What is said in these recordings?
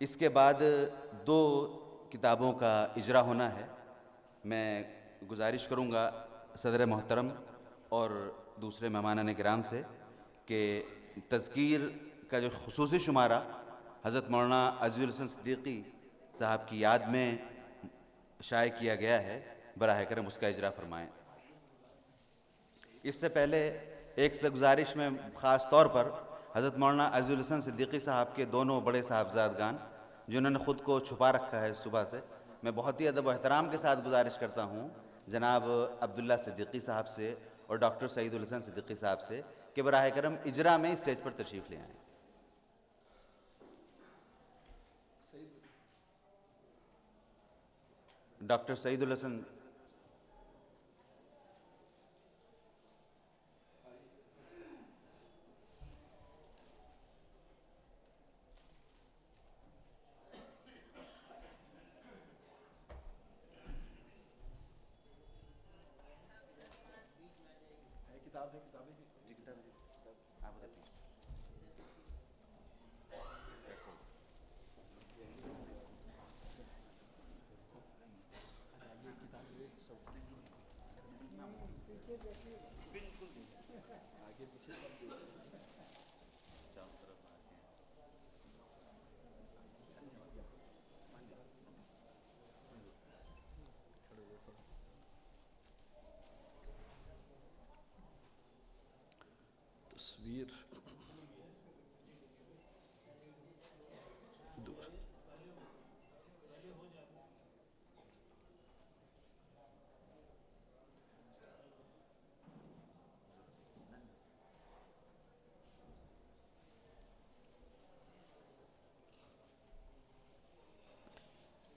اس کے بعد دو کتابوں کا اجرا ہونا ہے. میں گزارش کروں گا صدر محترم اور دوسرے مہمانان کرام سے کہ تذکیر کا جو خصوصی شمارہ حضرت مولانا عزیز الحسن صدیقی صاحب کی یاد میں شائع کیا گیا ہے، براہ کرم اس کا اجرا فرمائیں. اس سے پہلے ایک سے گزارش میں خاص طور پر حضرت مولانا عزیز الحسن صدیقی صاحب کے دونوں بڑے صاحبزادگان جنہوں نے خود کو چھپا رکھا ہے صبح سے، میں بہت ہی ادب و احترام کے ساتھ گزارش کرتا ہوں جناب عبداللہ صدیقی صاحب سے اور ڈاکٹر سعید الحسن صدیقی صاحب سے کہ براہ کرم اجرا میں اسٹیج پر تشریف لے آئیں. ڈاکٹر سعید الحسن. تصویر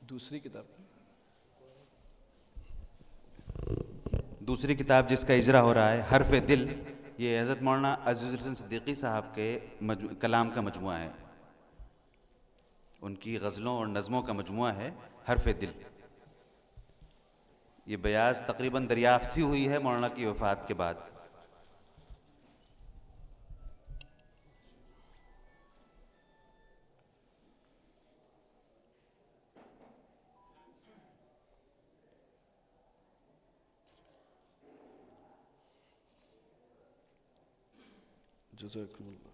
دوسری کتاب. دوسری کتاب جس کا اجرا ہو رہا ہے حرف دل، یہ حضرت مولانا عزیز الحسن صدیقی صاحب کے کلام کا مجموعہ ہے، ان کی غزلوں اور نظموں کا مجموعہ ہے حرف دل. یہ بیاض تقریباً دریافت ہی ہوئی ہے مولانا کی وفات کے بعد. جزاکم اللہ.